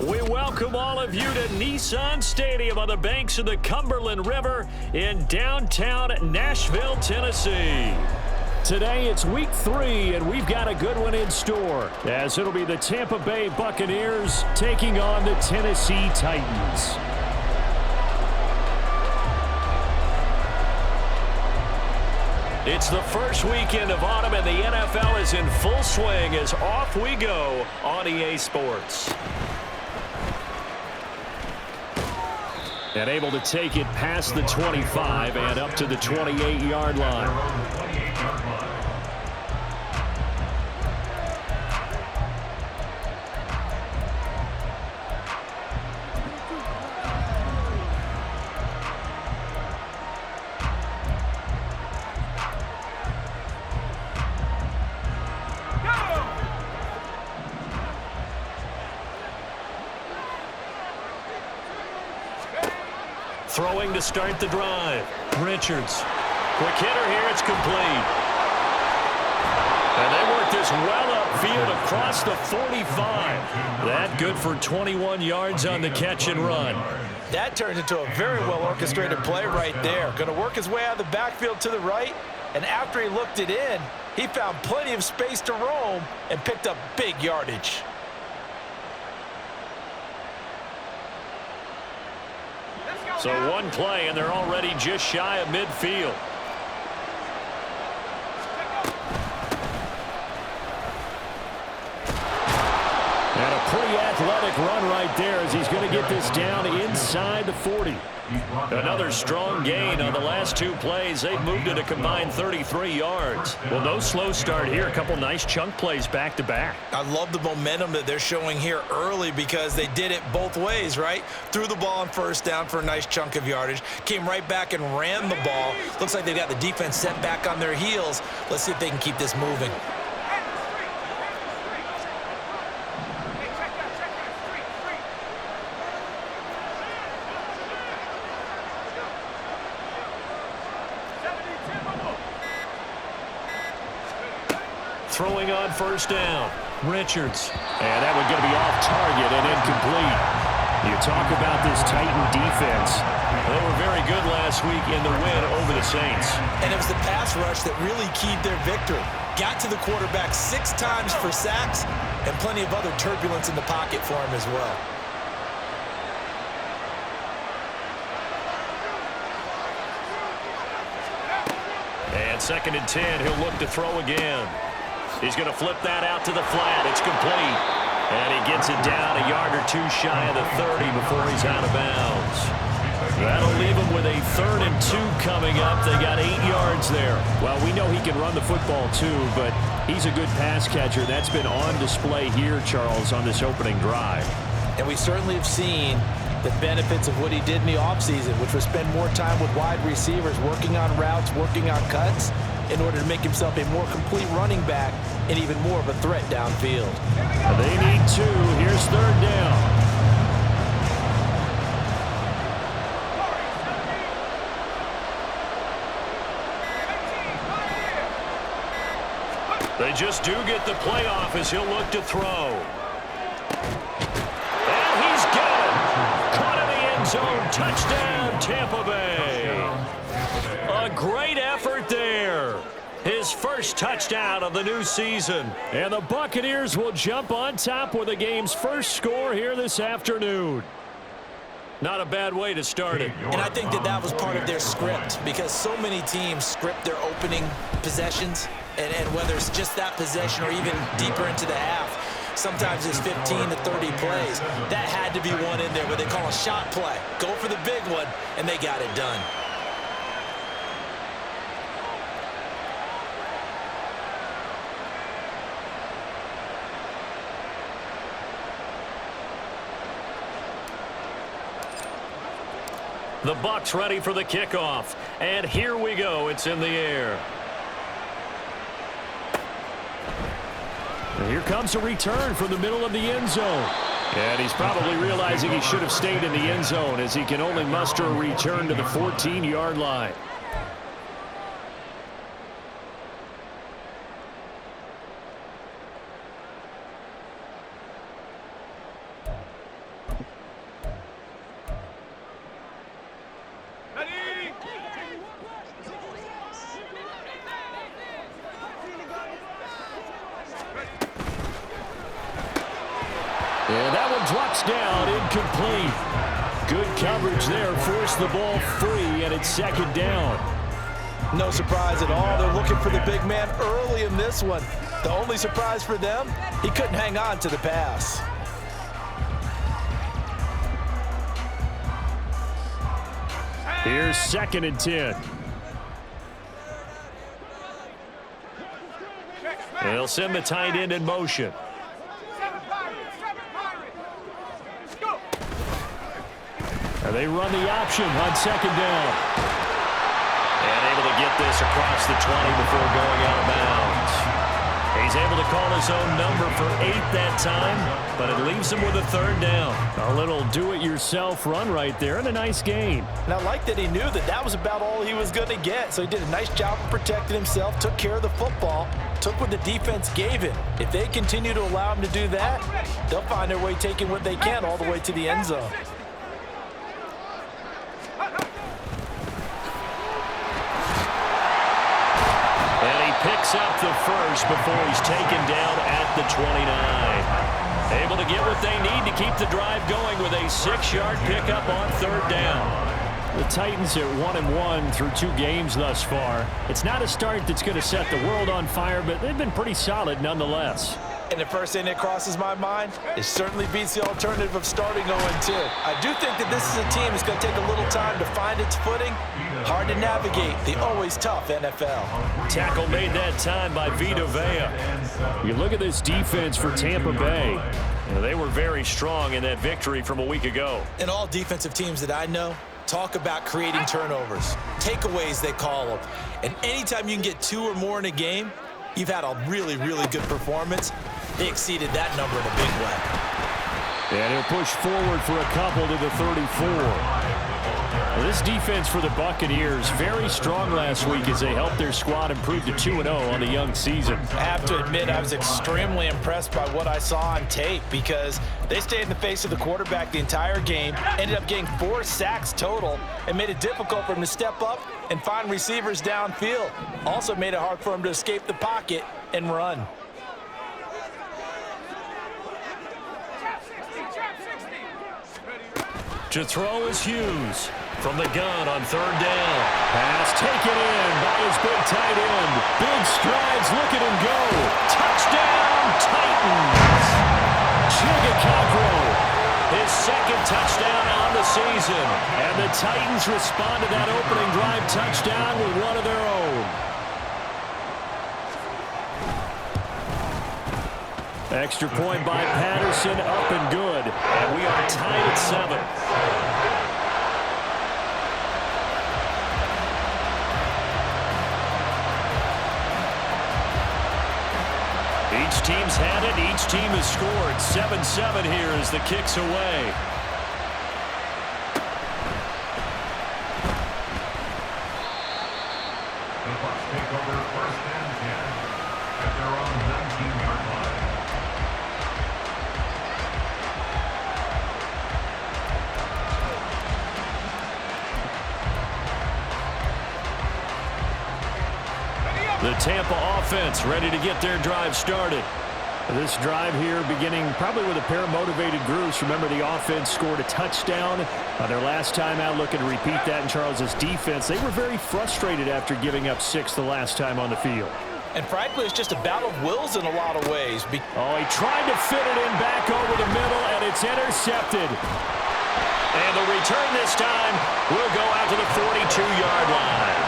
We welcome all of you to Nissan Stadium on the banks of the Cumberland River in downtown Nashville, Tennessee. Today it's week 3, and we've got a good one in store, as it'll be the Tampa Bay Buccaneers taking on the Tennessee Titans. It's the first weekend of autumn, and the NFL is in full swing as off we go on EA Sports. And able to take it past the 25 and up to the 28-yard line. Throwing to start the drive. Richards. Quick hitter here. It's complete. And they work this well upfield across the 45. That good for 21 yards on the catch and run. That turned into a very well-orchestrated play right there. Going to work his way out of the backfield to the right. And after he looked it in, he found plenty of space to roam and picked up big yardage. So one play, and they're already just shy of midfield. And a pretty athletic run right there as he's going to get this down inside the 40. Another strong gain on the last 2 plays. They've moved it a combined 33 yards. Well, no slow start here. A couple nice chunk plays back-to-back. I love the momentum that they're showing here early because they did it both ways, right? Threw the ball on first down for a nice chunk of yardage. Came right back and ran the ball. Looks like they've got the defense set back on their heels. Let's see if they can keep this moving. Throwing on first down. Richards. And that one going to be off target and incomplete. You talk about this Titan defense. They were very good last week in the win over the Saints. And it was the pass rush that really keyed their victory. Got to the quarterback 6 times for sacks and plenty of other turbulence in the pocket for him as well. And 2nd and 10, he'll look to throw again. He's going to flip that out to the flat. It's complete. And he gets it down a yard or 2 shy of the 30 before he's out of bounds. That'll leave him with a 3rd and 2 coming up. They got 8 yards there. Well, we know he can run the football too, but he's a good pass catcher. That's been on display here, Charles, on this opening drive. And we certainly have seen the benefits of what he did in the offseason, which was spend more time with wide receivers, working on routes, working on cuts, in order to make himself a more complete running back and even more of a threat downfield. They need 2. Here's 3rd down. They just do get the play off as he'll look to throw. And he's got it. Caught in the end zone. Touchdown, Tampa Bay. A great effort there. His first touchdown of the new season. And the Buccaneers will jump on top with the game's first score here this afternoon. Not a bad way to start it. And I think that was part of their script, because so many teams script their opening possessions, and whether it's just that possession or even deeper into the half, sometimes it's 15 to 30 plays. That had to be one in there, what they call a shot play. Go for the big one, and they got it done. The Bucs ready for the kickoff. And here we go. It's in the air. And here comes a return from the middle of the end zone. And he's probably realizing he should have stayed in the end zone as he can only muster a return to the 14-yard line. And that one drops down, incomplete. Good coverage there, forced the ball free, and it's second down. No surprise at all. They're looking for the big man early in this one. The only surprise for them, he couldn't hang on to the pass. Here's 2nd and 10. They'll send the tight end in motion. And they run the option on 2nd down. And able to get this across the 20 before going out of bounds. He's able to call his own number for 8 that time, but it leaves him with a 3rd down. A little do-it-yourself run right there and a nice gain. And I like that he knew that that was about all he was going to get, so he did a nice job of protecting himself, took care of the football, took what the defense gave him. If they continue to allow him to do that, they'll find their way taking what they can all the way to the end zone. Picks up the first before he's taken down at the 29. Able to get what they need to keep the drive going with a 6-yard pickup on 3rd down. The Titans are 1-1 through 2 games thus far. It's not a start that's going to set the world on fire, but they've been pretty solid nonetheless. And the first thing that crosses my mind, it certainly beats the alternative of starting 0-2. I do think that this is a team that's going to take a little time to find its footing. Hard to navigate the always tough NFL. Tackle made that time by Vita Vea. You look at this defense for Tampa Bay. They were very strong in that victory from a week ago. And all defensive teams that I know talk about creating turnovers. Takeaways, they call them. And anytime you can get 2 or more in a game, you've had a really, really good performance. They exceeded that number in a big way. And he'll push forward for a couple to the 34. Well, this defense for the Buccaneers, very strong last week as they helped their squad improve to 2-0 on the young season. I have to admit, I was extremely impressed by what I saw on tape because they stayed in the face of the quarterback the entire game, ended up getting 4 sacks total, and made it difficult for him to step up and find receivers downfield. Also made it hard for him to escape the pocket and run. To throw is Hughes from the gun on 3rd down. Pass taken in by his big tight end. Big strides, look at him go. Touchdown, Titans. Chigacocro, his 2nd touchdown on the season. And the Titans respond to that opening drive touchdown with one of their own. Extra point by Patterson, up and good. And we are tied at 7. Each team's had it. Each team has scored. 7-7 here as the kick's away. The Bucs take over 1st and 10 at their own 19-yard line. The Tampa offense ready to get their drive started. This drive here beginning probably with a pair of motivated groups. Remember, the offense scored a touchdown their last time out, looking to repeat that in Charles's defense. They were very frustrated after giving up 6 the last time on the field. And frankly, it's just a battle of wills in a lot of ways. Oh, he tried to fit it in back over the middle, and it's intercepted. And the return this time will go out to the 42-yard line.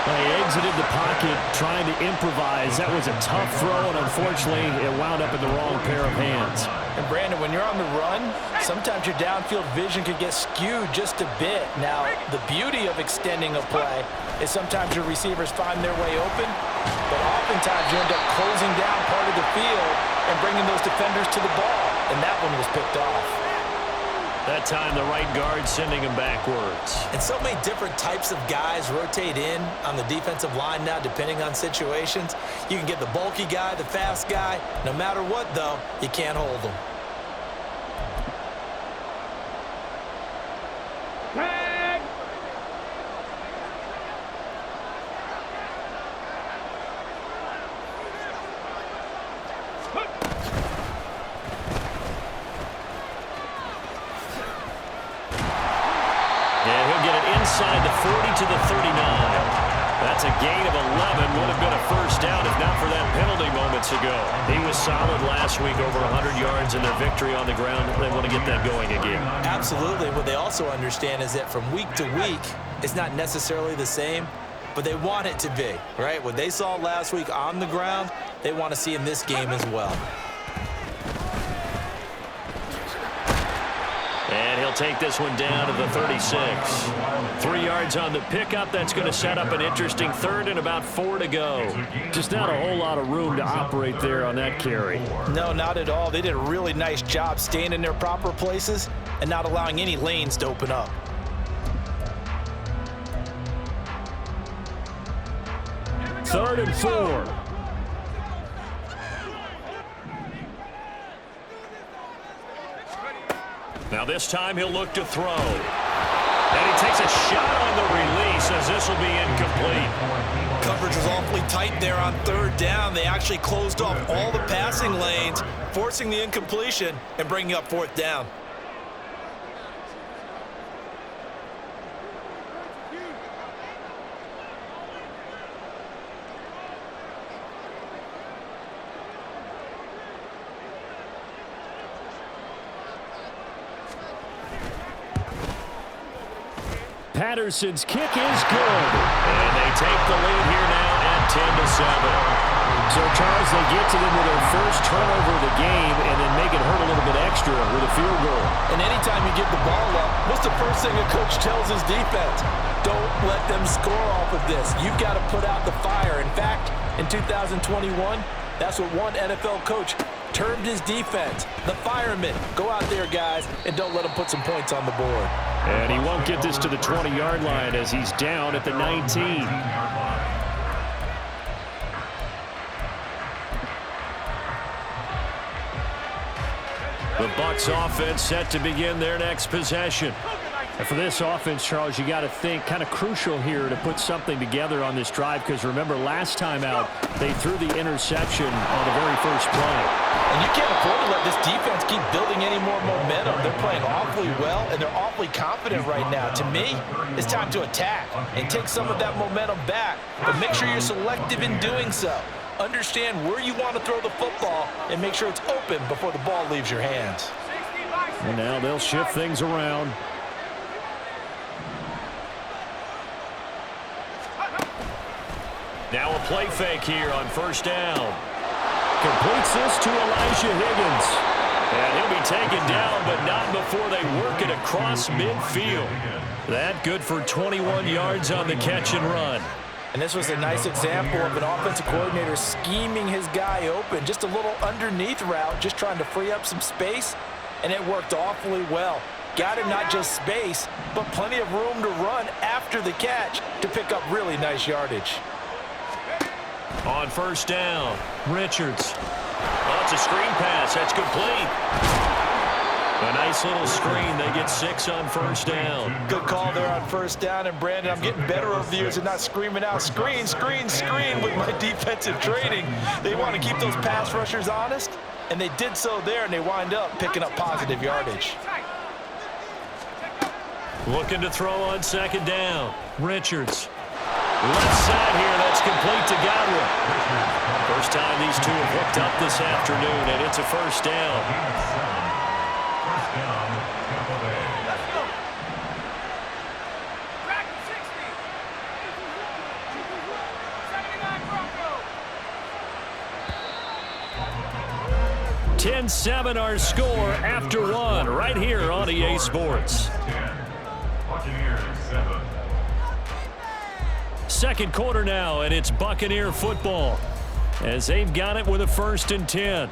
He exited the pocket trying to improvise. That was a tough throw, and unfortunately, it wound up in the wrong pair of hands. And Brandon, when you're on the run, sometimes your downfield vision could get skewed just a bit. Now, the beauty of extending a play is sometimes your receivers find their way open, but oftentimes you end up closing down part of the field and bringing those defenders to the ball, and that one was picked off. That time, the right guard sending him backwards. And so many different types of guys rotate in on the defensive line now, depending on situations. You can get the bulky guy, the fast guy. No matter what, though, you can't hold them. Inside the 40 to the 39. That's a gain of 11. Would have been a first down if not for that penalty moments ago. He was solid last week, over 100 yards in their victory on the ground. They want to get that going again. Absolutely. What they also understand is that from week to week, it's not necessarily the same, but they want it to be, right? What they saw last week on the ground, they want to see in this game as well. And he'll take this one down to the 36. 3 yards on the pickup. That's going to set up an interesting third and about 4 to go. Just not a whole lot of room to operate there on that carry. No, not at all. They did a really nice job staying in their proper places and not allowing any lanes to open up. Third and 4. Now this time he'll look to throw. And he takes a shot on the release as this will be incomplete. Coverage was awfully tight there on third down. They actually closed off all the passing lanes, forcing the incompletion and bringing up fourth down. Patterson's kick is good. And they take the lead here now at 10-7. So, Charles, they get to them with their first turnover of the game and then make it hurt a little bit extra with a field goal. And anytime you give the ball up, what's the first thing a coach tells his defense? Don't let them score off of this. You've got to put out the fire. In fact, in 2021, that's what one NFL coach termed his defense. The firemen. Go out there, guys, and don't let them put some points on the board. And he won't get this to the 20-yard line as he's down at the 19. The Bucs offense set to begin their next possession. And for this offense, Charles, you got to think kind of crucial here to put something together on this drive, because remember last time out they threw the interception on the very first play. And you can't afford to let this defense keep building any more momentum. They're playing awfully well, and they're awfully confident right now. To me, it's time to attack and take some of that momentum back, but make sure you're selective in doing so. Understand where you want to throw the football and make sure it's open before the ball leaves your hands. And now they'll shift things around. Now a play fake here on first down. Completes this to Elijah Higgins. And he'll be taken down, but not before they work it across midfield. That good for 21 yards on the catch and run. And this was a nice example of an offensive coordinator scheming his guy open. Just a little underneath route, just trying to free up some space, and it worked awfully well. Got him not just space, but plenty of room to run after the catch to pick up really nice yardage. On first down, Richards. Oh, it's a screen pass. That's complete. A nice little screen. They get 6 on first down. Good call there on first down. And, Brandon, I'm getting better over the years and not screaming out, screen, screen, screen with my defensive training. They want to keep those pass rushers honest, and they did so there, and they wind up picking up positive yardage. Looking to throw on second down. Richards. Left side here, that's complete to Godwin. First time these two have hooked up this afternoon, and it's a first down. First down, Tampa Bay. Let's go. Track 60. 79 Bronco. 10-7 our score after one, right here on EA Sports. 10. Buccaneers 7. Second quarter now, and it's Buccaneer football as they've got it with a 1st and 10.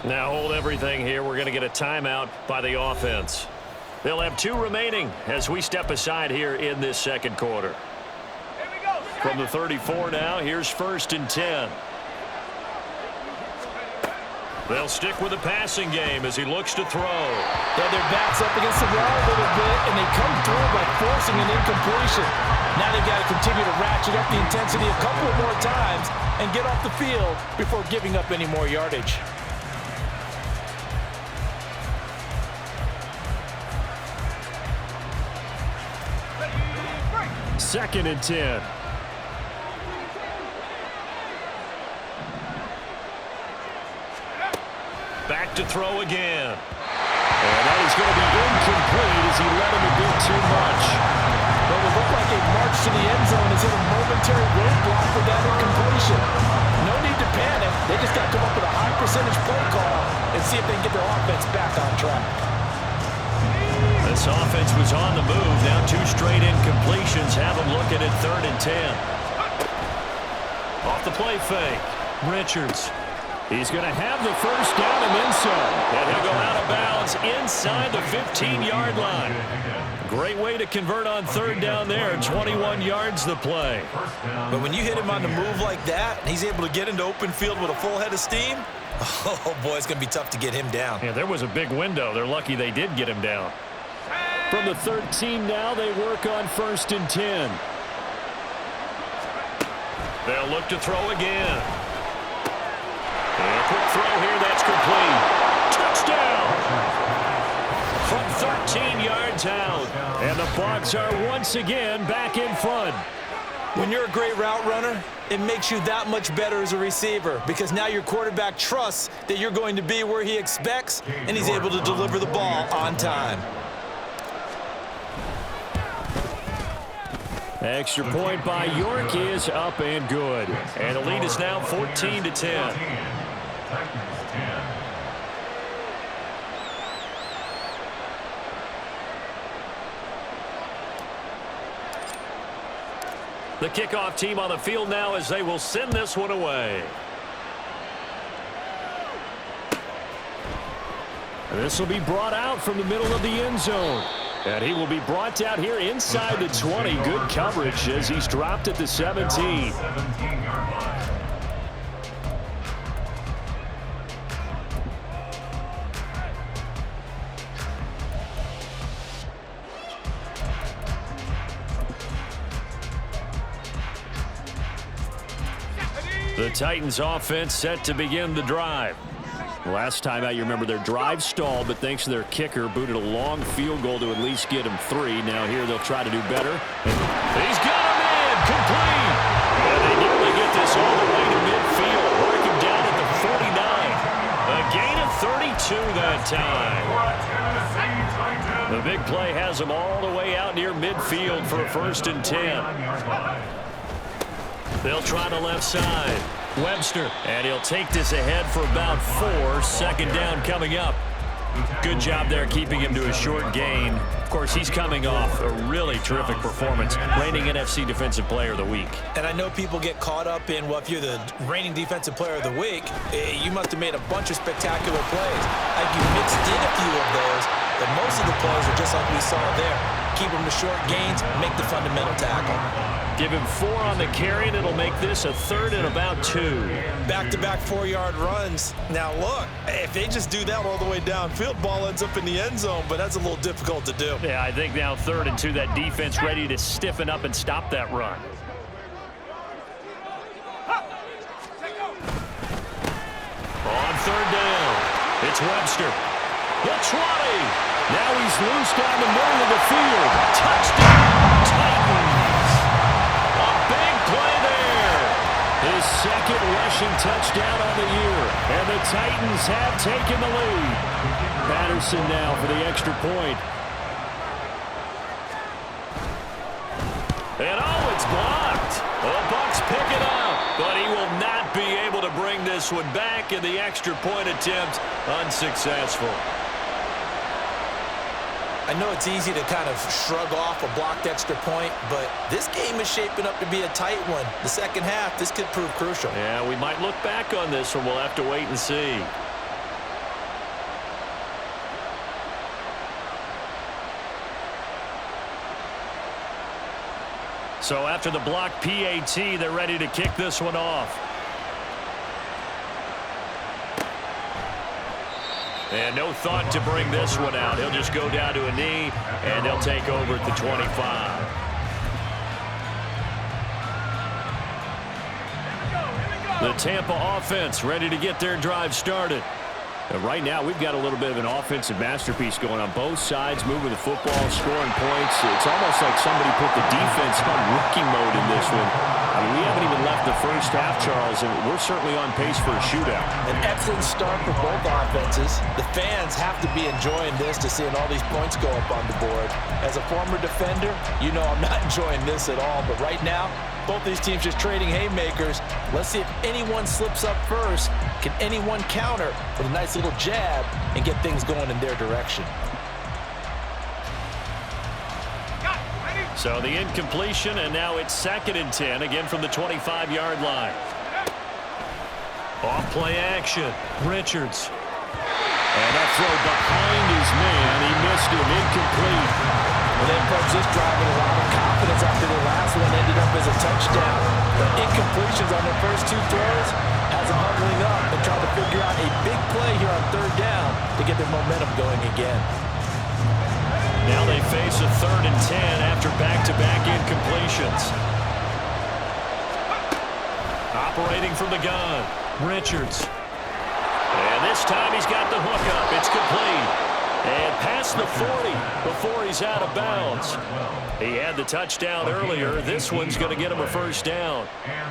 Now hold everything here. We're going to get a timeout by the offense. They'll have 2 remaining as we step aside here in this second quarter. Here we go. From the 34 now, here's 1st and 10. They'll stick with the passing game as he looks to throw. Yeah, their backs up against the wall a little bit, and they come through by forcing an incompletion. Now they've got to continue to ratchet up the intensity a couple more times and get off the field before giving up any more yardage. 2nd and 10. Back to throw again. And that is going to be incomplete as he let him a bit too much. But it looked like a march to the end zone is in a momentary roadblock for that incompletion. No need to panic. They just got to come up with a high percentage play call and see if they can get their offense back on track. This offense was on the move. Now 2 straight incompletions have them looking at 3rd and 10. Off the play fake. Richards. He's going to have the first down and then some. And he'll go out of bounds inside the 15-yard line. Great way to convert on 3rd down there. 21 yards the play. But when you hit him on the move like that, and he's able to get into open field with a full head of steam, oh, boy, it's going to be tough to get him down. Yeah, there was a big window. They're lucky they did get him down. From the 13 now, they work on 1st and 10. They'll look to throw again. And a quick throw here, that's complete. Touchdown! From 13 yards out. And the Bucs are once again back in front. When you're a great route runner, it makes you that much better as a receiver because now your quarterback trusts that you're going to be where he expects, and he's able to deliver the ball on time. Extra point by York is up and good. And the lead is now 14-10. Titans 10. The kickoff team on the field now as they will send this one away. This will be brought out from the middle of the end zone. And he will be brought down here inside the 20. Good coverage as he's dropped at the 17. 17-yard line. The Titans offense set to begin the drive. Last time out, you remember their drive stalled, but thanks to their kicker, booted a long field goal to at least get him 3. Now here they'll try to do better. He's got him in, complete. And they nearly get this all the way to midfield. Mark him down at the 49. A gain of 32 that time. The big play has them all the way out near midfield for a 1st and 10. They'll try the left side. Webster, and he'll take this ahead for about 4. 2nd down coming up. Good job there keeping him to a short gain. Of course, he's coming off a really terrific performance, reigning NFC Defensive Player of the Week. And I know people get caught up in, well, if you're the reigning Defensive Player of the Week, you must have made a bunch of spectacular plays. Like you mixed in a few of those, but most of the plays are just like we saw there. keep them to short gains, make the fundamental tackle. Give him 4 on the carry, and it'll make this a 3rd and about 2. Back-to-back 4-yard runs. Now, look, if they just do that all the way downfield, ball ends up in the end zone, but that's a little difficult to do. Yeah, I think now 3rd and 2, that defense ready to stiffen up and stop that run. On 3rd down, it's Webster. The 20. Now he's loose down the middle of the field. Touchdown, Titans. A big play there. His 2nd rushing touchdown on the year. And the Titans have taken the lead. Patterson now for the extra point. And oh, it's blocked. The Bucs pick it up, but he will not be able to bring this one back, and the extra point attempt unsuccessful. I know it's easy to kind of shrug off a blocked extra point, but this game is shaping up to be a tight one. The second half, this could prove crucial. Yeah, we might look back on this one. We'll have to wait and see. So after the blocked PAT, they're ready to kick this one off. And no thought to bring this one out. He'll just go down to a knee, and they'll take over at the 25. The Tampa offense ready to get their drive started. Right now, we've got a little bit of an offensive masterpiece going on both sides, moving the football, scoring points. It's almost like somebody put the defense on rookie mode in this one. I mean, we haven't even left the first half, Charles, and we're certainly on pace for a shootout. An excellent start for both offenses. The fans have to be enjoying this to seeing all these points go up on the board. As a former defender, you know I'm not enjoying this at all, but right now, both these teams just trading haymakers. Let's see if anyone slips up first. Can anyone counter with a nice little jab and get things going in their direction? So the incompletion, and now it's 2nd and 10, again from the 25-yard line. Off play action, Richards. And that throw behind his man, he missed him, incomplete. Well, they approached this drive with a lot of confidence after their last one ended up as a touchdown. The incompletions on their first 2 throws has them huddling up and trying to figure out a big play here on 3rd down to get their momentum going again. Now they face a 3rd and 10 after back-to-back incompletions. Operating from the gun, Richards. And this time he's got the hookup. It's complete. And past the 40 before he's out of bounds. He had the touchdown earlier. This one's going to get him a 1st down.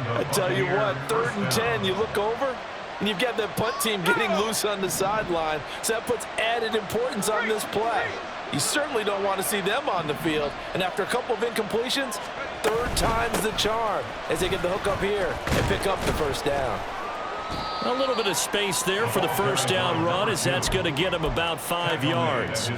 I tell you what, 3rd and 10, you look over, and you've got that punt team getting loose on the sideline. So that puts added importance on this play. You certainly don't want to see them on the field. And after a couple of incompletions, 3rd time's the charm as they get the hook up here and pick up the 1st down. A little bit of space there for the 1st down run, as that's going to get him about 5 yards.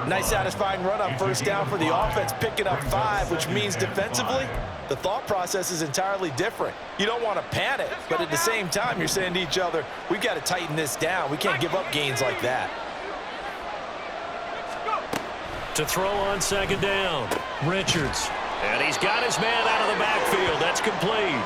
Nice satisfying run on 1st down for the offense, picking up 5, which means defensively, the thought process is entirely different. You don't want to panic, but at the same time, you're saying to each other, we've got to tighten this down. We can't give up gains like that. To throw on 2nd down, Richards. And he's got his man out of the backfield. That's complete.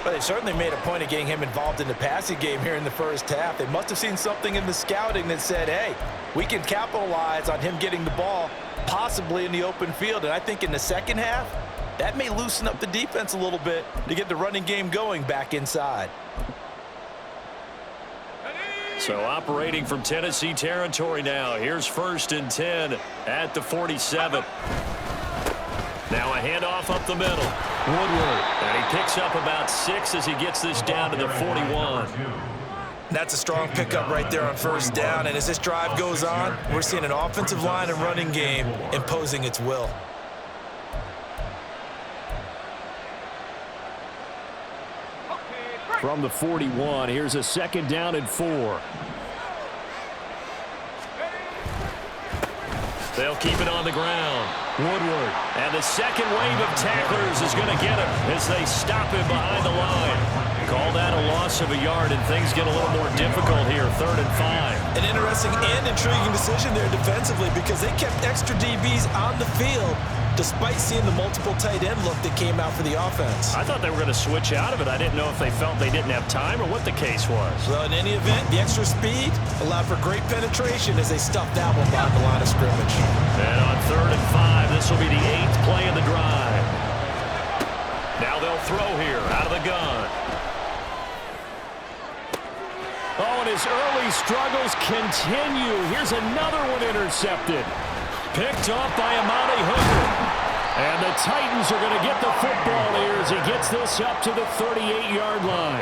But they certainly made a point of getting him involved in the passing game here in the 1st half. They must have seen something in the scouting that said, hey, we can capitalize on him getting the ball, possibly in the open field. And I think in the 2nd half, that may loosen up the defense a little bit to get the running game going back inside. So operating from Tennessee territory now. Here's 1st and 10 at the 47. Now a handoff up the middle. Woodward. And he picks up about 6 as he gets this down to the 41. That's a strong pickup right there on 1st down. And as this drive goes on, we're seeing an offensive line and running game imposing its will. From the 41, here's a 2nd down and 4. They'll keep it on the ground. Woodward. And the second wave of tacklers is going to get him as they stop him behind the line. Call that a loss of a yard, and things get a little more difficult here, 3rd and 5. An interesting and intriguing decision there defensively because they kept extra DBs on the field despite seeing the multiple tight end look that came out for the offense. I thought they were going to switch out of it. I didn't know if they felt they didn't have time or what the case was. Well, in any event, the extra speed allowed for great penetration as they stuffed that one behind the line of scrimmage. And on 3rd and 5, this will be the 8th play of the drive. Now they'll throw here out of the gun. Oh, and his early struggles continue. Here's another one intercepted. Picked off by Amani Hooker. And the Titans are going to get the football here as he gets this up to the 38-yard line.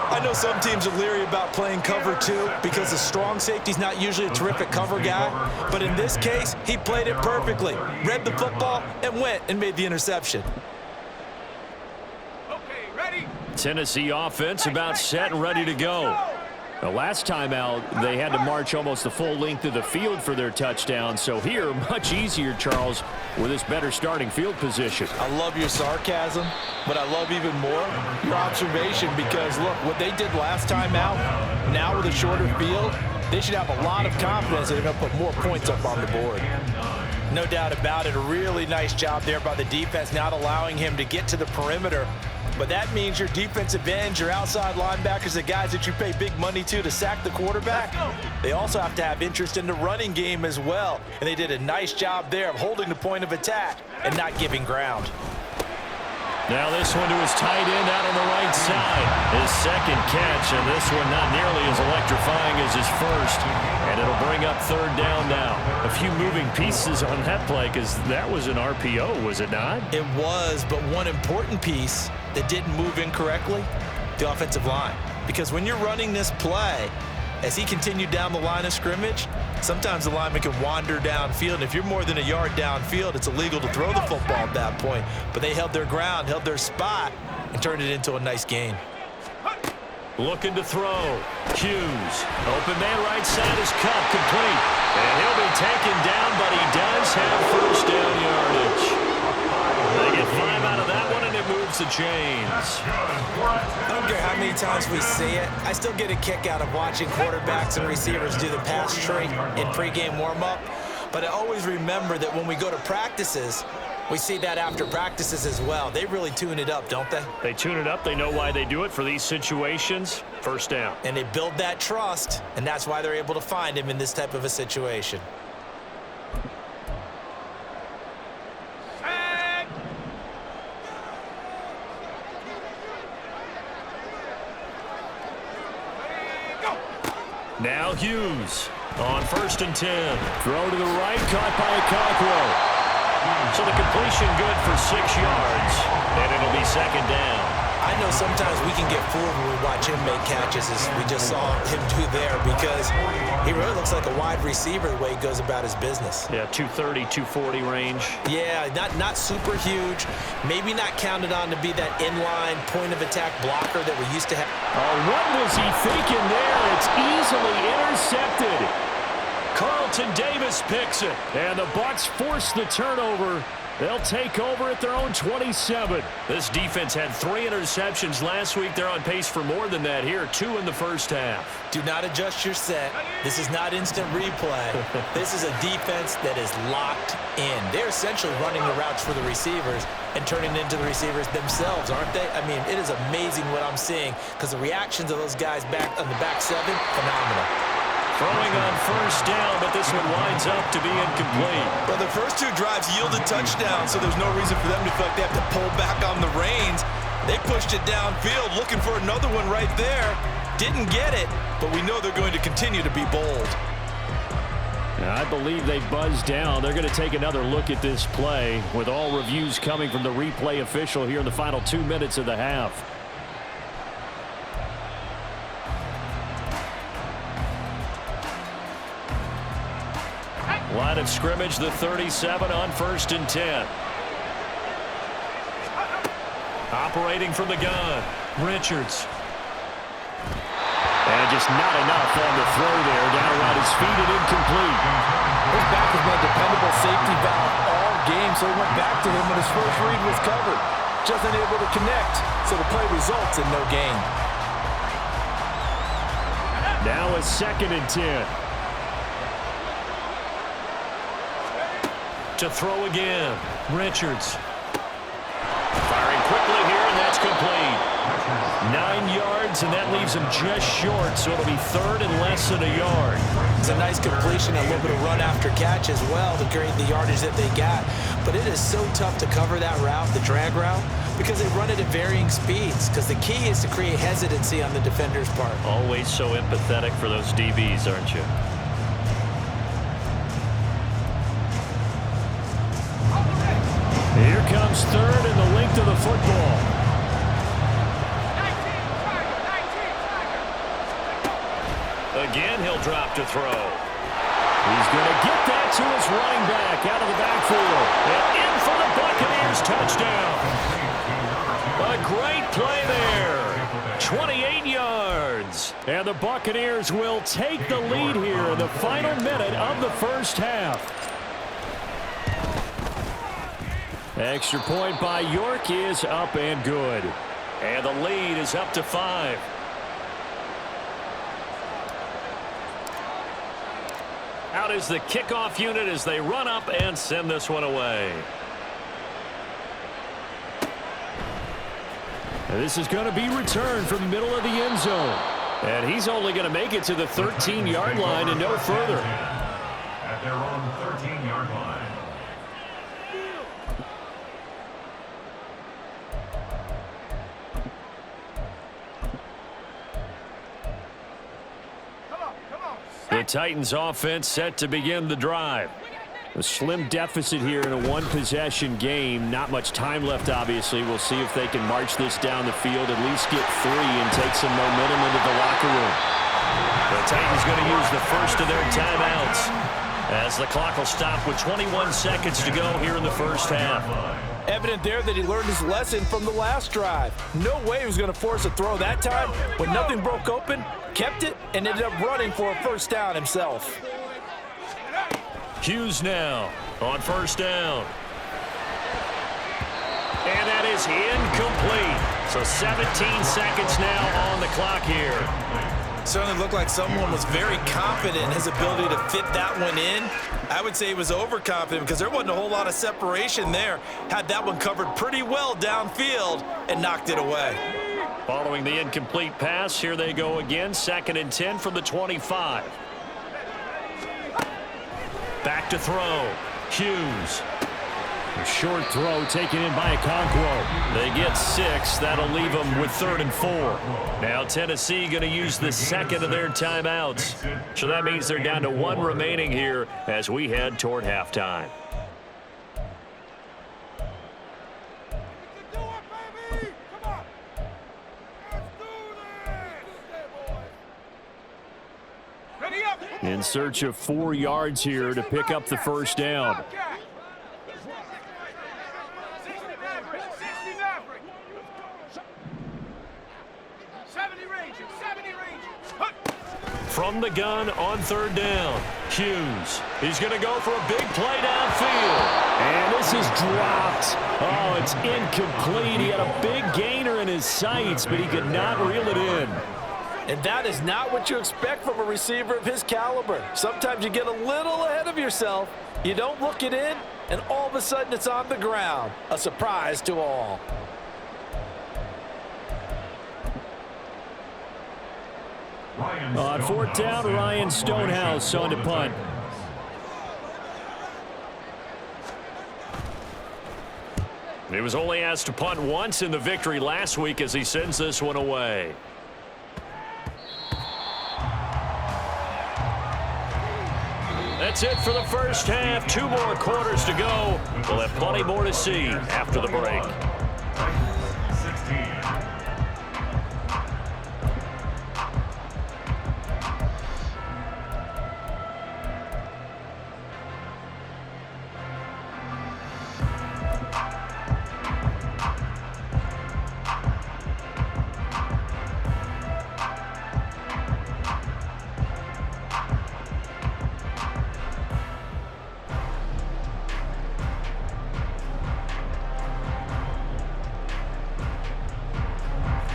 I know some teams are leery about playing cover 2 because the strong safety's not usually a terrific cover guy. But in this case, he played it perfectly. Read the football and went and made the interception. Okay, ready? Tennessee offense about set and ready to go. The last time out, they had to march almost the full length of the field for their touchdown. So here, much easier, Charles, with this better starting field position. I love your sarcasm, but I love even more your observation because, look, what they did last time out, now with a shorter field, they should have a lot of confidence that they're going to put more points up on the board. No doubt about it. A really nice job there by the defense, not allowing him to get to the perimeter. But that means your defensive ends, your outside linebackers, the guys that you pay big money to sack the quarterback, they also have to have interest in the running game as well. And they did a nice job there of holding the point of attack and not giving ground. Now this one to his tight end out on the right side. His second catch, and this one not nearly as electrifying as his first. And it'll bring up 3rd down now. A few moving pieces on that play because that was an RPO, was it not? It was, but one important piece that didn't move incorrectly, the offensive line. Because when you're running this play, as he continued down the line of scrimmage, sometimes the lineman can wander downfield. And if you're more than a yard downfield, it's illegal to throw the football at that point. But they held their ground, held their spot, and turned it into a nice gain. Looking to throw. Hughes. Open man right side is cut, complete. And he'll be taken down, but he does have 1st down yardage. They get 5 out of that one, and it moves the chains. I don't care how many times we see it. I still get a kick out of watching quarterbacks and receivers do the pass tree in pregame warm-up. But I always remember that when we go to practices, we see that after practices as well. They really tune it up, don't they? They tune it up. They know why they do it for these situations. 1st down. And they build that trust, and that's why they're able to find him in this type of a situation. Now Hughes on 1st and 10. Throw to the right, caught by Okonkwo. So the completion good for 6 yards, and it'll be 2nd down. I know sometimes we can get fooled when we watch him make catches, as we just saw him do there, because he really looks like a wide receiver the way he goes about his business. Yeah, 230, 240 range. Yeah, not super huge. Maybe not counted on to be that inline point-of-attack blocker that we used to have. Oh, what was he thinking there? It's easily intercepted. Carlton Davis picks it, and the Bucs force the turnover. They'll take over at their own 27. This defense had 3 interceptions last week. They're on pace for more than that here, 2 in the 1st half. Do not adjust your set. This is not instant replay. This is a defense that is locked in. They're essentially running the routes for the receivers and turning into the receivers themselves, aren't they? I mean, it is amazing what I'm seeing because the reactions of those guys back on the back 7, phenomenal. Throwing on 1st down, but this one winds up to be incomplete. Well, the first 2 drives yielded touchdowns, so there's no reason for them to feel like they have to pull back on the reins. They pushed it downfield, looking for another one right there. Didn't get it, but we know they're going to continue to be bold. I believe they buzzed down. They're going to take another look at this play with all reviews coming from the replay official here in the final 2 minutes of the half. Line of scrimmage, the 37 on 1st and 10. Operating from the gun, Richards. And just not enough on the throw there. Down around his feet and incomplete. His back has been a dependable safety valve all game, so he went back to him when his first read was covered. Just unable to connect. so the play results in no gain. Now a 2nd and 10. To throw again. Richards. Firing quickly here, and that's complete. 9 yards, and that leaves him just short, so it'll be 3rd and less than a yard. It's a nice completion, a little bit of run after catch as well to create the yardage that they got. But it is so tough to cover that route, the drag route, because they run it at varying speeds. Because the key is to create hesitancy on the defender's part. Always so empathetic for those DBs, aren't you? Here comes 3rd and the length of the football. 19, Again, he'll drop to throw. He's going to get that to his running back out of the backfield. And in for the Buccaneers touchdown. A great play there. 28 yards. And the Buccaneers will take the lead here in the final minute of the first half. Extra point by York is up and good. And the lead is up to 5. Out is the kickoff unit as they run up and send this one away. And this is going to be returned from the middle of the end zone. And he's only going to make it to the 13-yard line and no further. At their own 13-yard line. The Titans offense set to begin the drive. A slim deficit here in a one-possession game. Not much time left, obviously. We'll see if they can march this down the field, at least get 3 and take some momentum into the locker room. The Titans going to use the first of their timeouts as the clock will stop with 21 seconds to go here in the first half. Evident there that he learned his lesson from the last drive. No way he was going to force a throw that time. When nothing broke open, kept it, and ended up running for a first down himself. Hughes now on first down. And that is incomplete. So 17 seconds now on the clock here. Certainly looked like someone was very confident in his ability to fit that one in. I would say he was overconfident because there wasn't a whole lot of separation there. Had that one covered pretty well downfield and knocked it away. Following the incomplete pass, here they go again. 2nd and 10 from the 25. Back to throw. Hughes. A short throw taken in by Okonkwo. They get 6. That'll leave them with 3rd and 4. Now Tennessee going to use the second of their timeouts. So that means they're down to 1 remaining here as we head toward halftime. In search of 4 yards here to pick up the first down. From the gun on 3rd down, Hughes. He's going to go for a big play downfield. And this is dropped. Oh, it's incomplete. He had a big gainer in his sights, but he could not reel it in. And that is not what you expect from a receiver of his caliber. Sometimes you get a little ahead of yourself. You don't look it in, and all of a sudden it's on the ground. A surprise to all. On 4th down, Ryan Stonehouse on to punt. He was only asked to punt once in the victory last week as he sends this one away. That's it for the first half. 2 more quarters to go. We'll have plenty more to see after the break.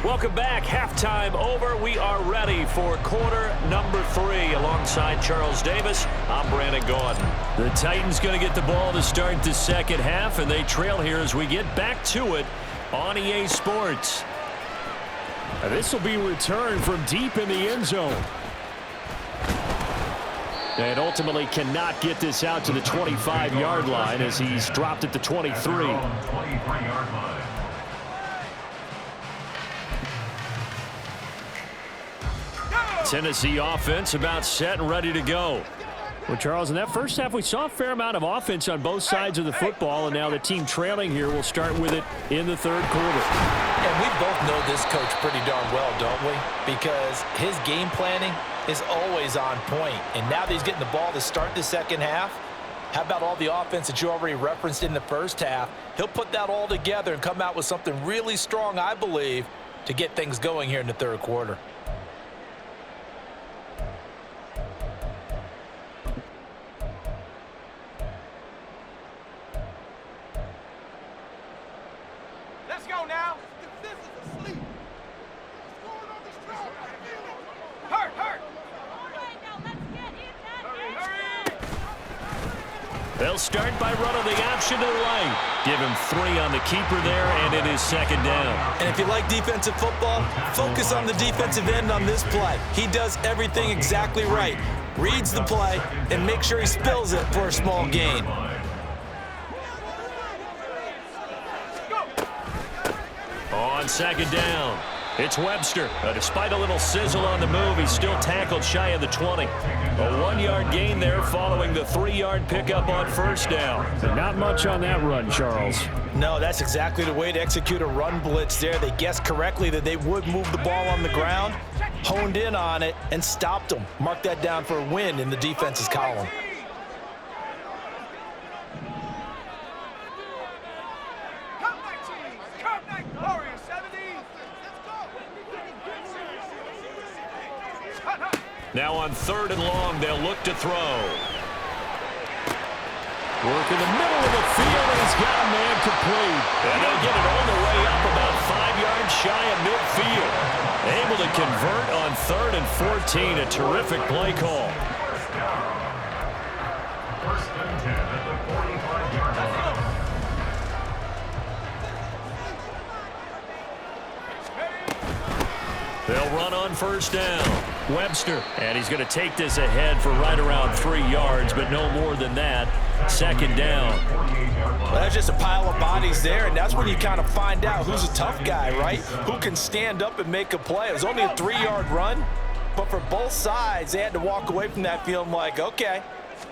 Welcome back. Halftime over. We are ready for quarter number 3. Alongside Charles Davis, I'm Brandon Gaudin. The Titans going to get the ball to start the second half, and they trail here as we get back to it on EA Sports. This will be returned from deep in the end zone. And ultimately cannot get this out to the 25-yard line as he's dropped at the 23. Tennessee offense about set and ready to go. Well, Charles, in that first half, we saw a fair amount of offense on both sides of the football, and now the team trailing here will start with it in the third quarter. And we both know this coach pretty darn well, don't we? Because his game planning is always on point. And now that he's getting the ball to start the second half, how about all the offense that you already referenced in the first half? He'll put that all together and come out with something really strong, I believe, to get things going here in the third quarter. Let's go now. This is asleep. What's going on this track? Hurt. All right, now let's get in that Hurry. They'll start by running the option to the right. Give him 3 on the keeper there, and it is second down. And if you like defensive football, focus on the defensive end on this play. He does everything exactly right. Reads the play and make sure he spills it for a small gain. On second down, it's Webster. Despite a little sizzle on the move, he's still tackled shy of the 20. A 1-yard gain there following the 3-yard pickup on first down. Not much on that run, Charles. No, that's exactly the way to execute a run blitz there. They guessed correctly that they would move the ball on the ground, honed in on it, and stopped them. Mark that down for a win in the defense's column. Come back, team. Come back, Warriors 70. Let's go. Now on third and long, they'll look to throw. Work in the middle of the field, and he's got a man complete. And they'll get it all the way up about 5 yards shy of midfield. Able to convert on third and 14. A terrific play call. First and 10 at the 45-yard line. They'll run on first down. Webster, and he's going to take this ahead for right around 3 yards, but no more than that. Second down. Well, that's just a pile of bodies there, and that's when you kind of find out who's a tough guy, right? Who can stand up and make a play. It was only a 3-yard run, but for both sides, they had to walk away from that feeling like, okay,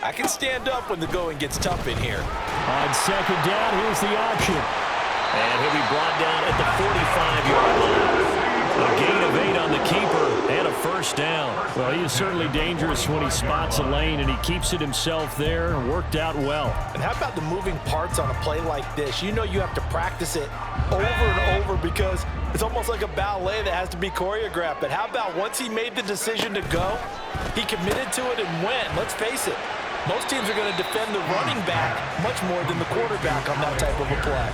I can stand up when the going gets tough in here. On second down, here's the option. And he'll be brought down at the 45-yard line. A gain of 8 on the keeper and a first down. Well, he is certainly dangerous when he spots a lane, and he keeps it himself there. Worked out well. And how about the moving parts on a play like this? You know you have to practice it over and over because it's almost like a ballet that has to be choreographed. But how about once he made the decision to go, he committed to it and went. Let's face it, most teams are going to defend the running back much more than the quarterback on that type of a play.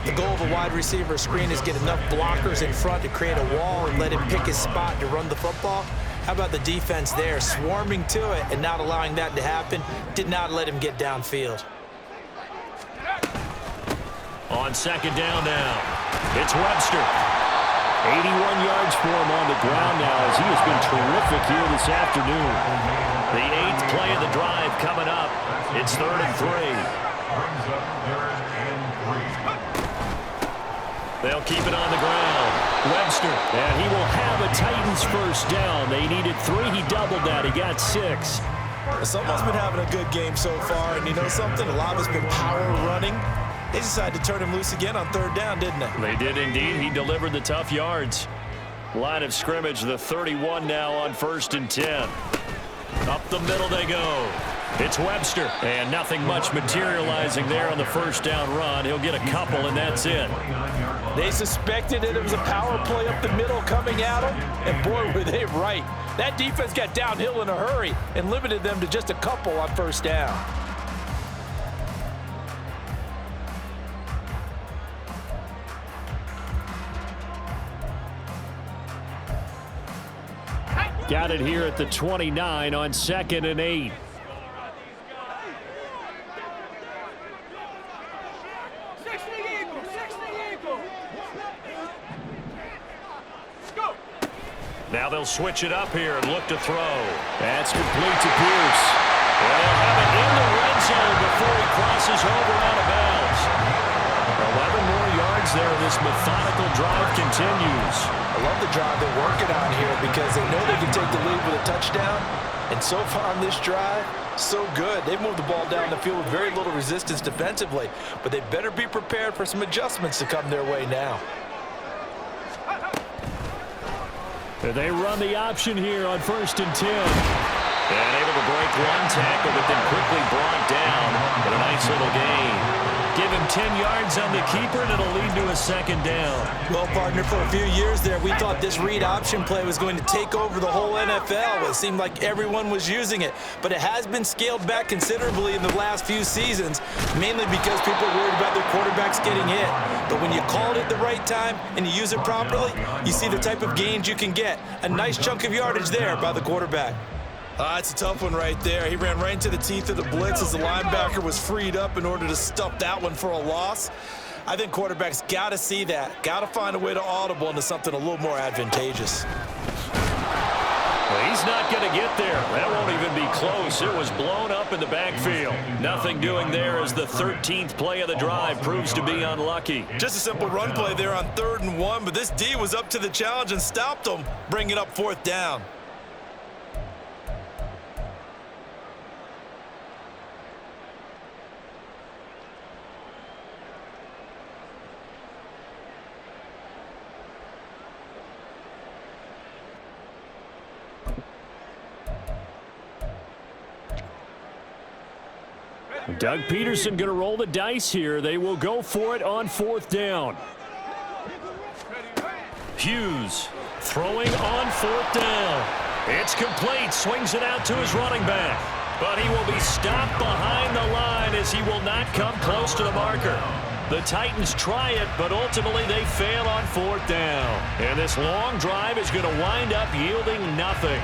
The goal of a wide receiver screen is get enough blockers in front to create a wall and let him pick his spot to run the football. How about the defense there, swarming to it and not allowing that to happen? Did not let him get downfield. On second down now, it's Webster. 81 yards for him on the ground now as he has been terrific here this afternoon. The 8th play of the drive coming up. It's 3rd and 3. Brings up 3rd and 3. They'll keep it on the ground. Webster, And he will have a Titans first down. They needed 3. He doubled that. He got 6. Someone's been having a good game so far, and you know something? A lot of it's been power running. They decided to turn him loose again on 3rd down, didn't they? they did indeed. He delivered the tough yards. Line of scrimmage, the 31 now on 1st and 10. Up the middle they go. It's Webster, and nothing much materializing there on the first down run. He'll get a couple, and that's it. They suspected it was a power play up the middle coming at them, and boy, were they right. That defense got downhill in a hurry and limited them to just a couple on first down. Got it here at the 29 on 2nd and 8. Now they'll switch it up here and look to throw. That's complete to Pierce. And they'll have it in the red zone before he crosses over out of bounds. 11 more yards there. This methodical drive continues. I love the drive they're working on here because they know they can take the lead with a touchdown. And so far on this drive, so good. They've moved the ball down the field with very little resistance defensively. But they better be prepared for some adjustments to come their way now. They run the option here on 1st and 10. And able to break one tackle, but then quickly brought down. But a nice little gain. Give him 10 yards on the keeper, and it'll lead to a 2nd down. Well, partner, for a few years there, we thought this read option play was going to take over the whole NFL. It seemed like everyone was using it. But it has been scaled back considerably in the last few seasons, mainly because people are worried about their quarterbacks getting hit. But when you call it at the right time and you use it properly, you see the type of gains you can get. A nice chunk of yardage there by the quarterback. It's a tough one right there. He ran right into the teeth of the blitz as the linebacker was freed up in order to stuff that one for a loss. I think quarterbacks got to see that. Got to find a way to audible into something a little more advantageous. Well, he's not going to get there. That won't even be close. It was blown up in the backfield. Nothing doing there as the 13th play of the drive proves to be unlucky. Just a simple run play there on 3rd and 1, but this D was up to the challenge and stopped him, bringing up 4th down. Doug Peterson going to roll the dice here. They will go for it on 4th down. Hughes throwing on 4th down. It's complete. Swings it out to his running back. But he will be stopped behind the line as he will not come close to the marker. The Titans try it, but ultimately they fail on 4th down. And this long drive is going to wind up yielding nothing.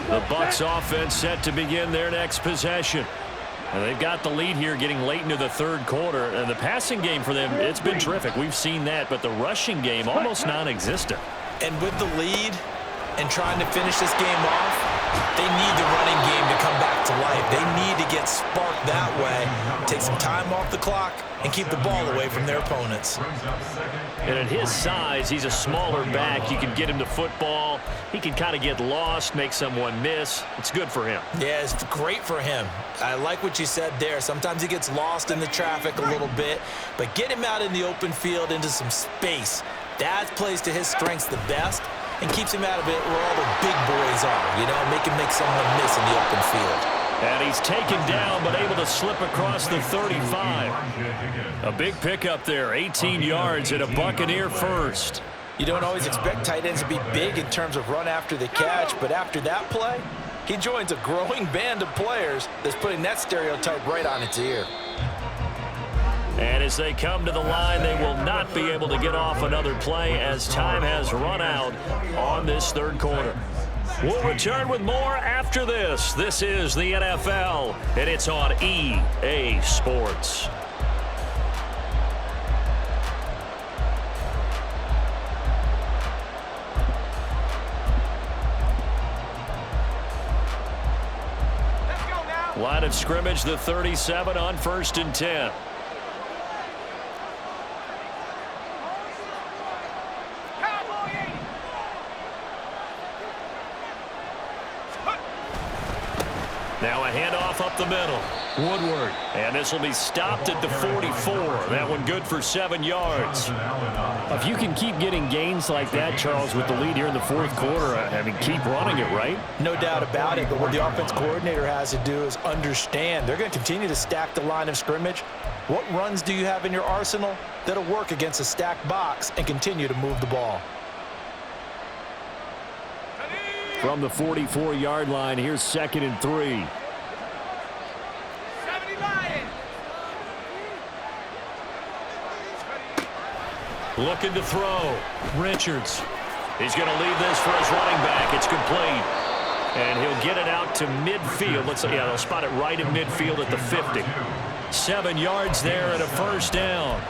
The Bucs offense set to begin their next possession. And they've got the lead here getting late into the 3rd quarter. And the passing game for them, it's been terrific. We've seen that. But the rushing game, almost non-existent. And with the lead and trying to finish this game off, they need the running game to come back to life. They need to get sparked that way, take some time off the clock, and keep the ball away from their opponents. And at his size, he's a smaller back. You can get him to football. He can kind of get lost, make someone miss. It's good for him. Yeah, it's great for him. I like what you said there. Sometimes he gets lost in the traffic a little bit, but get him out in the open field into some space. That plays to his strengths the best and keeps him out of it where all the big boys are, you know, make him make someone miss in the open field. And he's taken down, but able to slip across the 35. A big pickup there, 18 yards and a Buccaneer first. You don't always expect tight ends to be big in terms of run after the catch, but after that play, he joins a growing band of players that's putting that stereotype right on its ear. And as they come to the line, they will not be able to get off another play as time has run out on this 3rd quarter. We'll return with more after this. This is the NFL, and it's on EA Sports. Let's go now. Line of scrimmage, the 37 on 1st and 10. Now a handoff up the middle. Woodward. And this will be stopped at the 44. That one good for 7 yards. If you can keep getting gains like that, Charles, with the lead here in the 4th quarter, I mean, keep running it, right? No doubt about it, but what the offense coordinator has to do is understand they're going to continue to stack the line of scrimmage. What runs do you have in your arsenal that'll work against a stacked box and continue to move the ball? From the 44-yard line, here's 2nd and 3. 70 Lions. Looking to throw. Richards. He's going to leave this for his running back. It's complete. And he'll get it out to midfield. Looks like, yeah, they'll spot it right at midfield at the 50. 7 yards there and a first down.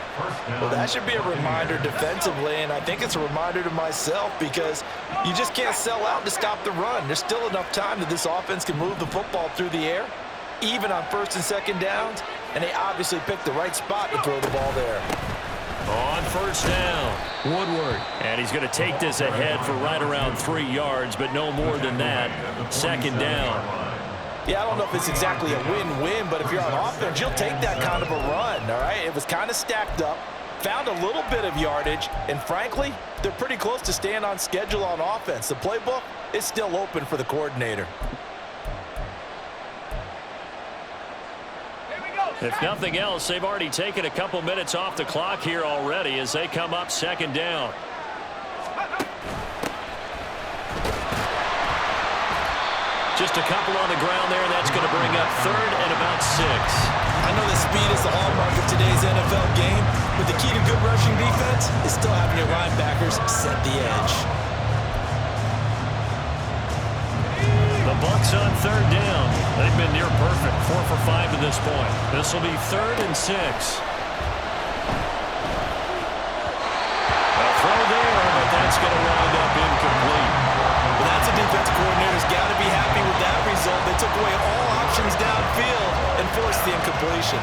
Well, that should be a reminder defensively, and I think it's a reminder to myself because you just can't sell out to stop the run. There's still enough time that this offense can move the football through the air, even on first and second downs, and they obviously picked the right spot to throw the ball there. On first down, Woodward. And he's going to take this ahead for right around 3 yards, but no more than that. Second down. Yeah, I don't know if it's exactly a win-win, but if you're on offense, you'll take that kind of a run, all right? It was kind of stacked up, found a little bit of yardage, and frankly, they're pretty close to staying on schedule on offense. The playbook is still open for the coordinator. If nothing else, they've already taken a couple minutes off the clock here already as they come up second down. Just a couple on the ground there, and that's going to bring up third and about 6. I know that speed is the hallmark of today's NFL game, but the key to good rushing defense is still having your linebackers set the edge. The Bucs on third down. They've been near perfect, 4 for 5 to this point. This will be 3rd and 6. A throw there, but that's going to wind up incomplete. Well, that's a defensive coordinator's got to be happy with that result. They took away all options downfield and forced the incompletion.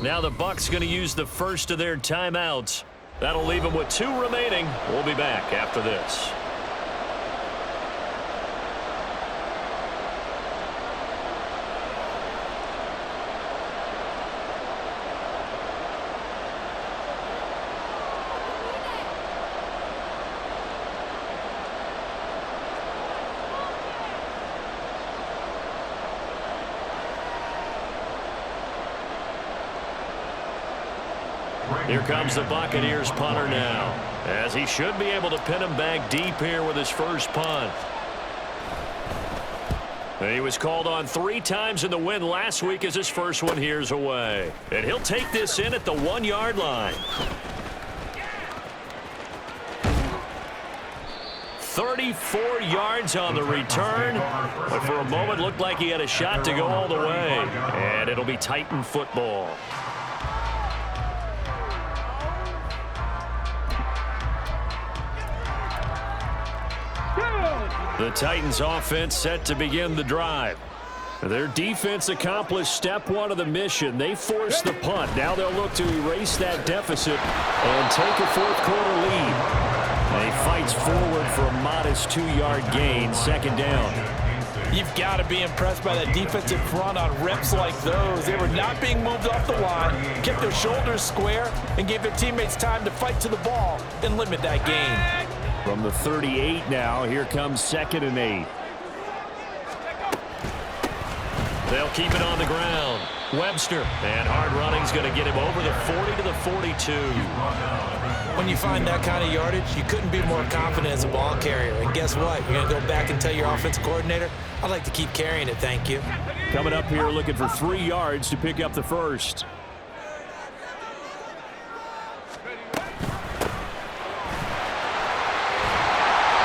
Now the Bucs going to use the first of their timeouts. That'll leave them with 2 remaining. We'll be back after this. Here comes the Buccaneers punter now, as he should be able to pin him back deep here with his first punt. And he was called on 3 times in the win last week as his first one here's away. And he'll take this in at the 1-yard line. 34 yards on the return, but for a moment looked like he had a shot to go all the way. And it'll be Titan football. The Titans offense set to begin the drive. Their defense accomplished step 1 of the mission. They forced the punt. Now they'll look to erase that deficit and take a 4th quarter lead. And he fights forward for a modest 2-yard gain, second down. You've got to be impressed by that defensive front on reps like those. They were not being moved off the line, kept their shoulders square, and gave their teammates time to fight to the ball and limit that gain. From the 38 now, here comes 2nd and 8. They'll keep it on the ground. Webster, and hard running's going to get him over the 40 to the 42. When you find that kind of yardage, you couldn't be more confident as a ball carrier. And guess what? You're going to go back and tell your offensive coordinator, I'd like to keep carrying it, thank you. Coming up here looking for 3 yards to pick up the first.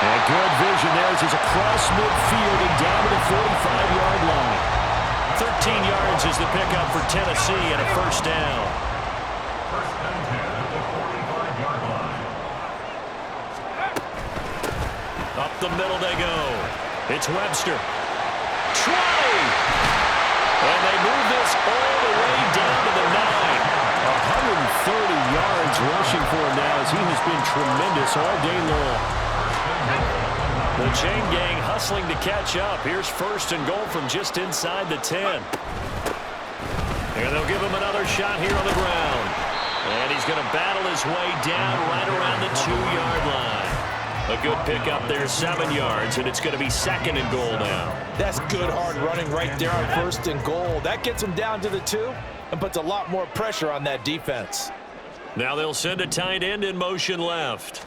And good vision there as he's across midfield and down to the 45-yard line. 13 yards is the pickup for Tennessee and a first down. First and 10 at the 45-yard line. Up the middle they go. It's Webster. Try! And they move this all the way down to the 9. 130 yards rushing for him now as he has been tremendous all day long. The chain gang hustling to catch up. Here's first and goal from just inside the 10. And they'll give him another shot here on the ground. And he's going to battle his way down right around the 2-yard line. A good pickup there, 7 yards, and it's going to be 2nd and goal now. That's good hard running right there on first and goal. That gets him down to the 2 and puts a lot more pressure on that defense. Now they'll send a tight end in motion left.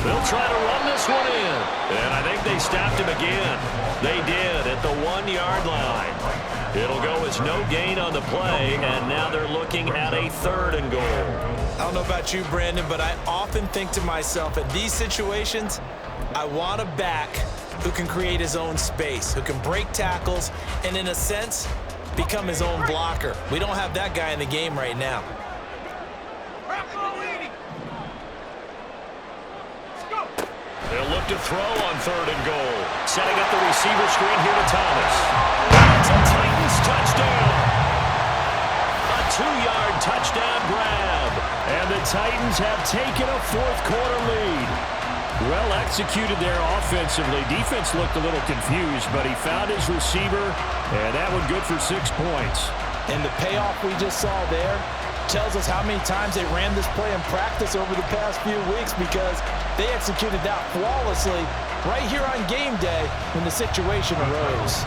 They'll try to run this one in. And I think they stopped him again. They did at the 1-yard line. It'll go as no gain on the play, and now they're looking at a 3rd and goal. I don't know about you, Brandon, but I often think to myself, in these situations, I want a back who can create his own space, who can break tackles, and in a sense, become his own blocker. We don't have that guy in the game right now. They'll look to throw on 3rd and goal. Setting up the receiver screen here to Thomas. It's a Titans touchdown. A 2-yard touchdown grab. And the Titans have taken a 4th-quarter lead. Well executed there offensively. Defense looked a little confused, but he found his receiver, and that one good for 6 points. And the payoff we just saw there tells us how many times they ran this play in practice over the past few weeks, because they executed that flawlessly right here on game day when the situation arose.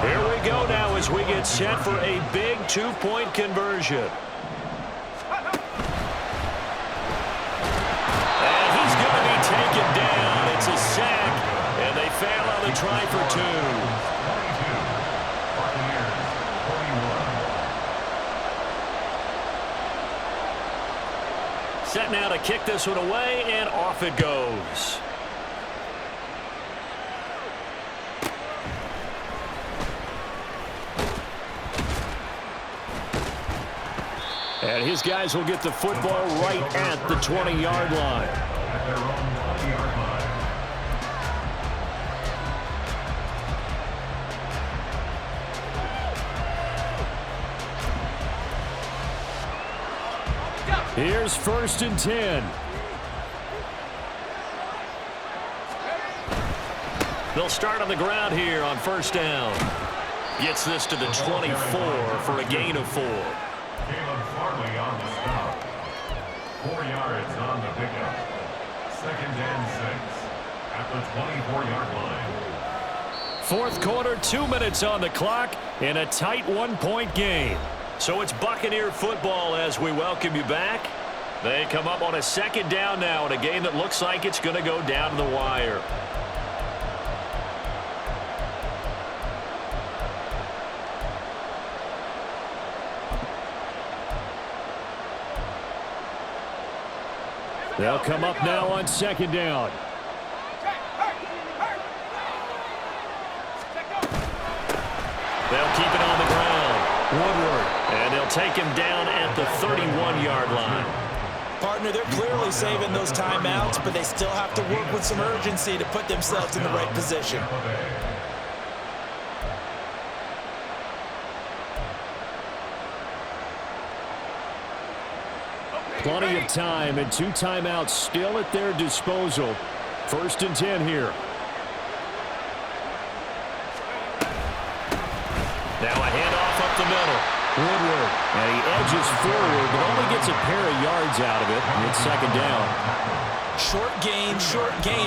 Here we go now as we get set for a big 2-point conversion. And he's going to be taken down. It's a sack, and they fail on the try for 2. Set now to kick this one away, and off it goes. And his guys will get the football right at the 20-yard line. At their own 20-yard line. Here's 1st and 10. They'll start on the ground here on 1st down. Gets this to the 24 for a gain of 4. Caleb Farley on the stop. 4 yards on the pickup. 2nd and 6 at the 24-yard line. 4th quarter, 2 minutes on the clock in a tight 1-point game. So it's Buccaneer football as we welcome you back. They come up on a 2nd down now in a game that looks like it's going to go down to the wire. They'll come up now on 2nd down. They'll keep it on the ground. Woodward, and they'll take him down at the 31-yard line. Partner, they're clearly saving those timeouts, but they still have to work with some urgency to put themselves in the right position. Plenty of time and 2 timeouts still at their disposal. 1st and 10 here. Now a handoff up the middle. Woodward, and he edges forward, but only gets a pair of yards out of it. It's 2nd down. Short gain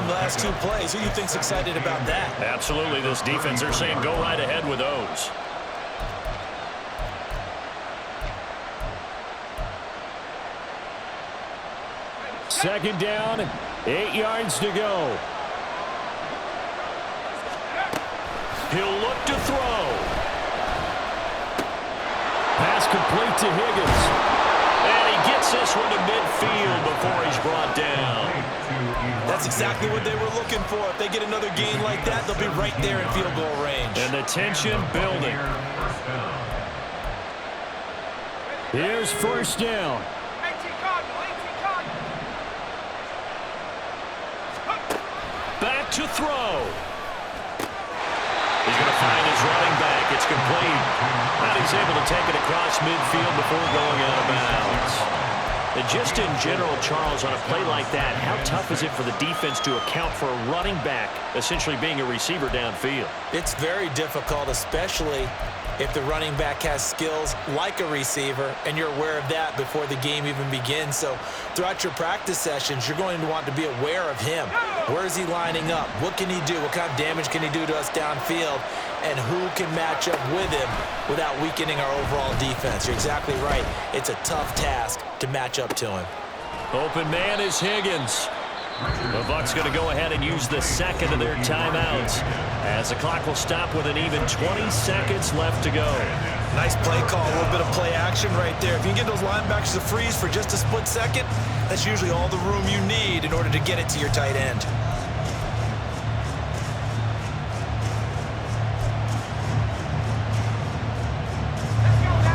last 2 plays. Who do you think's excited about that? Absolutely. This defense, they're saying go right ahead with those. Second down, 8 yards to go. He'll look to throw. Pass complete to Higgins. And he gets this one to midfield before he's brought down. That's exactly what they were looking for. If they get another gain like that, they'll be right there in field goal range. And the tension building. Here's first down. 18 Cardinal, 18 Cardinal. Back to throw. He's going to find his running back. It's complete. And he's able to take it across midfield before going out of bounds. And just in general, Charles, on a play like that, how tough is it for the defense to account for a running back essentially being a receiver downfield? It's very difficult, especially if the running back has skills like a receiver, and you're aware of that before the game even begins. So throughout your practice sessions, you're going to want to be aware of him. Where is he lining up? What can he do? What kind of damage can he do to us downfield? And who can match up with him without weakening our overall defense? You're exactly right. It's a tough task to match up to him. Open man is Higgins. The Bucs going to go ahead and use the second of their timeouts as the clock will stop with an even 20 seconds left to go. Nice play call, a little bit of play action right there. If you can get those linebackers to freeze for just a split second, that's usually all the room you need in order to get it to your tight end.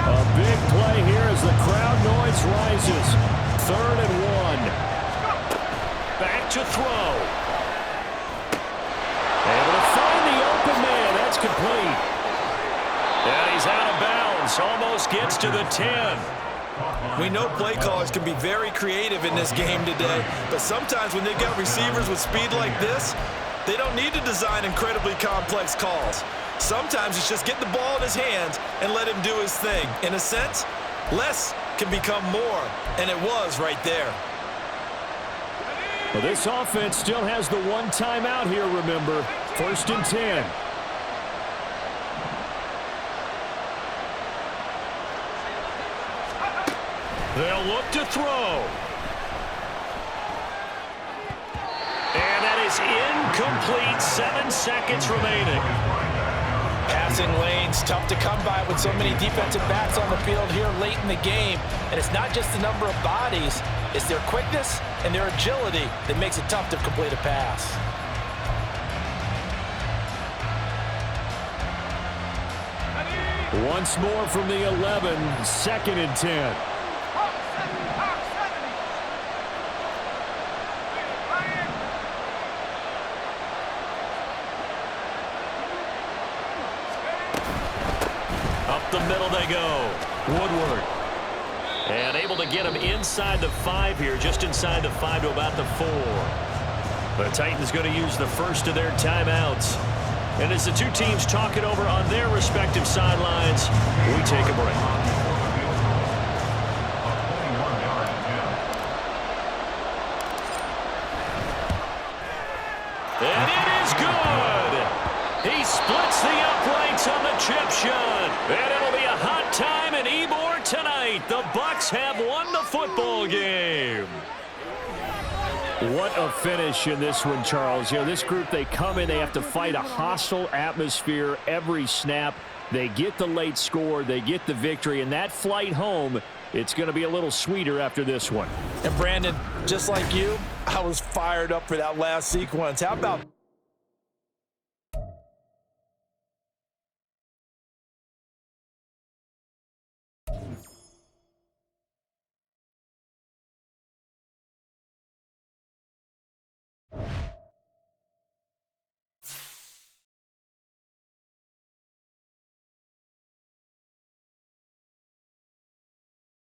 A big play here as the crowd noise rises. 3rd and 1. Back to throw. Able to find the open man. That's complete. And he's out of bounds. Almost gets to the 10. We know play callers can be very creative in this game today, but sometimes when they've got receivers with speed like this, they don't need to design incredibly complex calls. Sometimes it's just get the ball in his hands and let him do his thing. In a sense, less can become more, and it was right there. Well, this offense still has the one timeout here, remember. 1st and 10. They'll look to throw. And that is incomplete. 7 seconds remaining. Passing lanes, tough to come by with so many defensive backs on the field here late in the game. And it's not just the number of bodies, it's their quickness and their agility that makes it tough to complete a pass. Once more from the 11, 2nd and 10. Up the middle they go. Woodward. And able to get him inside the 5 here, just inside the 5 to about the 4. The Titans going to use the first of their timeouts. And as the two teams talk it over on their respective sidelines, we take a break. And it is good. He splits the uprights on the chip shot. And it'll be a hot time in Ybor tonight. The Bucs have won the football game. What a finish in this one, Charles. You know, this group, they come in, they have to fight a hostile atmosphere every snap. They get the late score, they get the victory, and that flight home, it's going to be a little sweeter after this one. And Brandon, just like you, I was fired up for that last sequence. How about